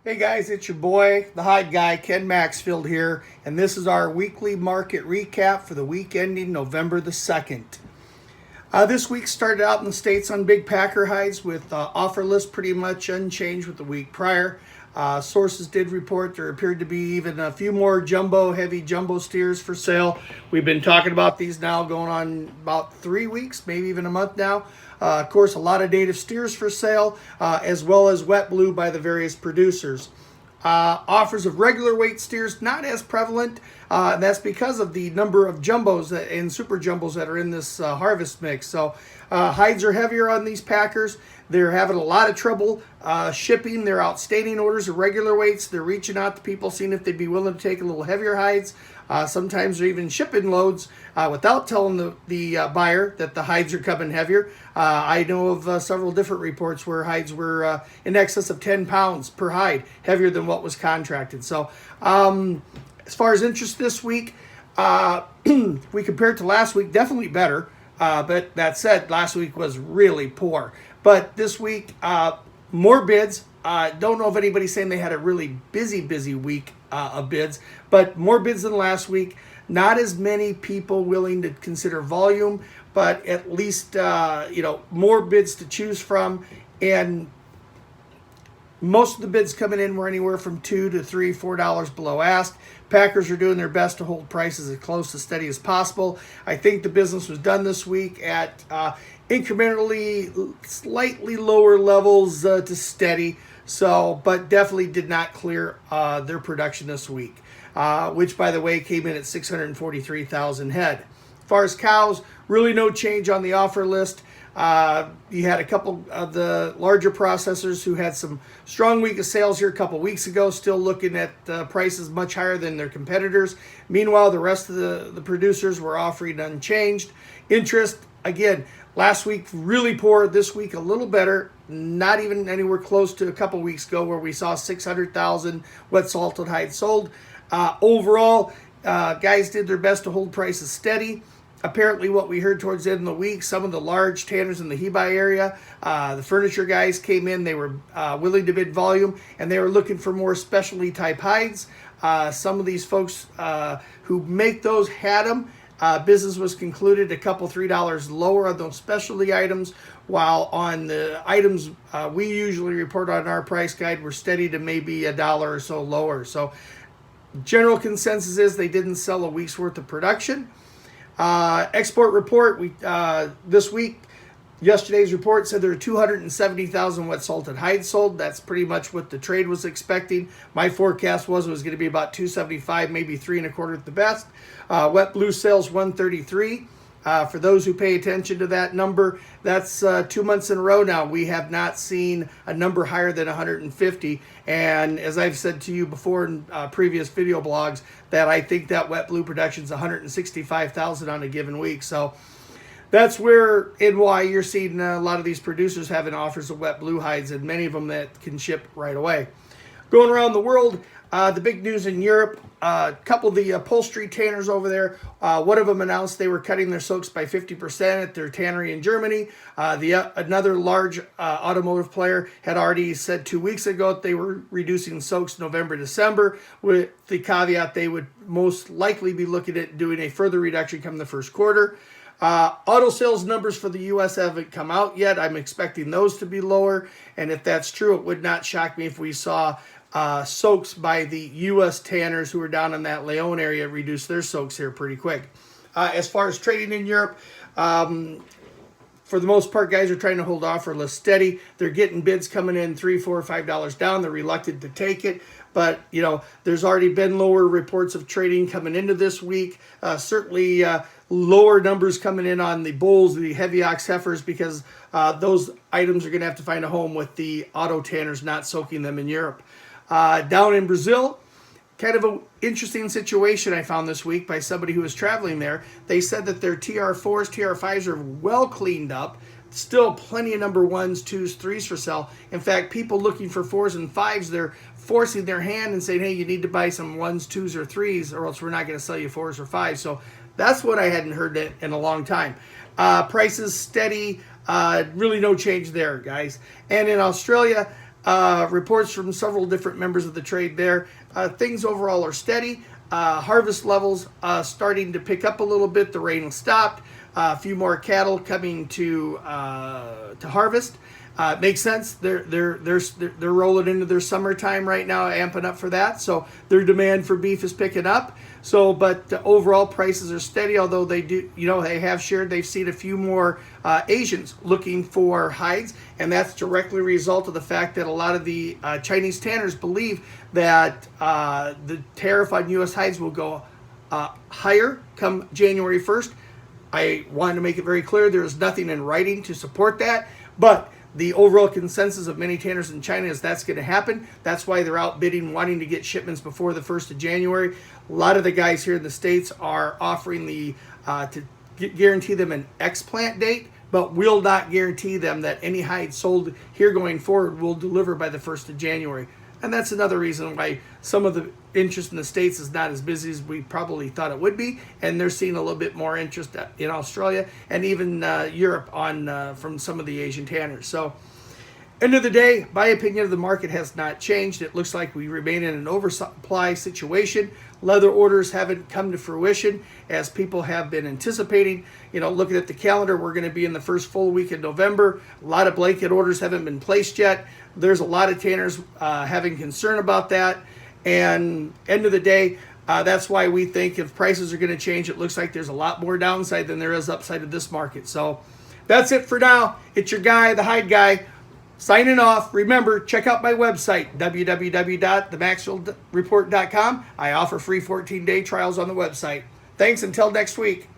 Hey guys, it's your boy, the Hide Guy, Ken Maxfield here, and this is our weekly market recap for the week ending November the 2nd. This week started out in the States on big packer hides with offer list pretty much unchanged with the week prior. Sources did report there appeared to be even a few more heavy jumbo steers for sale. We've been talking about these now going on about 3 weeks, maybe even a month now. Of course, a lot of native steers for sale, as well as wet blue by the various producers. Offers of regular weight steers not as prevalent, and that's because of the number of jumbos and super jumbos that are in this harvest mix. So hides are heavier on these packers. They're having a lot of trouble shipping their outstanding orders of regular weights. They're reaching out to people, seeing if they'd be willing to take a little heavier hides. Sometimes they're even shipping loads without telling the buyer that the hides are coming heavier. I know of several different reports where hides were in excess of 10 pounds per hide, heavier than what was contracted. So as far as interest this week, we compared to last week, definitely better. But that said, last week was really poor. But this week, more bids. Don't know if anybody's saying they had a really busy week of bids, but more bids than last week. Not as many people willing to consider volume, but at least more bids to choose from. And most of the bids coming in were anywhere from $2 to $3, $4 below ask. Packers are doing their best to hold prices as close to steady as possible. I think the business was done this week at incrementally slightly lower levels to steady. So, but definitely did not clear their production this week, which, by the way, came in at 643,000 head. As far as cows, really no change on the offer list. You had a couple of the larger processors who had some strong week of sales here a couple weeks ago, still looking at prices much higher than their competitors. Meanwhile, the rest of the producers were offering unchanged. Interest, again, last week really poor, this week a little better, not even anywhere close to a couple weeks ago where we saw 600,000 wet salted hides sold. Overall, guys did their best to hold prices steady. Apparently what we heard towards the end of the week, some of the large tanners in the Hebi area, the furniture guys came in, they were willing to bid volume, and they were looking for more specialty type hides. Some of these folks who make those had them. Business was concluded a couple $3 lower on those specialty items, while on the items we usually report on our price guide, we're steady to maybe $1 or so lower. So general consensus is they didn't sell a week's worth of production. Export report, this week, yesterday's report said there were 270,000 wet salted hides sold. That's pretty much what the trade was expecting. My forecast was it was going to be about 275, maybe 3.25 at the best. Wet blue sales 133. For those who pay attention to that number, that's 2 months in a row now. We have not seen a number higher than 150. And as I've said to you before in previous video blogs, that I think that wet blue production is 165,000 on a given week. So that's where and why you're seeing a lot of these producers having offers of wet blue hides, and many of them that can ship right away. Going around the world, the big news in Europe, a couple of the upholstery tanners over there, one of them announced they were cutting their soaks by 50% at their tannery in Germany. Another large automotive player had already said 2 weeks ago that they were reducing soaks November, December, with the caveat they would most likely be looking at doing a further reduction come the first quarter. Auto sales numbers for the U.S. haven't come out yet. I'm expecting those to be lower, and if that's true, it would not shock me if we saw soaks by the U.S. tanners who are down in that Leon area reduce their soaks here pretty quick. As far as trading in Europe, for the most part, guys are trying to hold offer list steady. They're getting bids coming in $3, $4, $5 down. They're reluctant to take it. But, there's already been lower reports of trading coming into this week. Certainly lower numbers coming in on the bulls, the heavy ox heifers, because those items are going to have to find a home with the auto tanners not soaking them in Europe. Down in Brazil, kind of an interesting situation I found this week by somebody who was traveling there. They said that their TR4s, TR5s are well cleaned up. Still plenty of number 1s, 2s, 3s for sale. In fact, people looking for 4s and 5s, they're forcing their hand and saying, hey, you need to buy some 1s, 2s, or 3s, or else we're not going to sell you 4s or 5s. So that's what I hadn't heard in a long time. Prices steady, really no change there, guys. And in Australia, reports from several different members of the trade there. Things overall are steady. Harvest levels starting to pick up a little bit. The rain stopped. A few more cattle coming to harvest. Makes sense. They're rolling into their summertime right now, amping up for that. So their demand for beef is picking up. So, but overall prices are steady. Although they do, they have shared they've seen a few more Asians looking for hides, and that's directly a result of the fact that a lot of the Chinese tanners believe that the tariff on U.S. hides will go higher come January 1st. I wanted to make it very clear there is nothing in writing to support that, but the overall consensus of many tanners in China is that's going to happen. That's why they're outbidding, wanting to get shipments before the 1st of January. A lot of the guys here in the States are offering to guarantee them an explant date, but will not guarantee them that any hide sold here going forward will deliver by the 1st of January. And that's another reason why some of the interest in the States is not as busy as we probably thought it would be. And they're seeing a little bit more interest in Australia and even Europe from some of the Asian tanners. So, end of the day, my opinion of the market has not changed. It looks like we remain in an oversupply situation. Leather orders haven't come to fruition as people have been anticipating. Looking at the calendar, we're going to be in the first full week in November. A lot of blanket orders haven't been placed yet. There's a lot of tanners having concern about that. And end of the day, that's why we think if prices are going to change, it looks like there's a lot more downside than there is upside of this market. So that's it for now. It's your guy, the Hide Guy, signing off. Remember, check out my website, www.themaxfieldreport.com. I offer free 14-day trials on the website. Thanks until next week.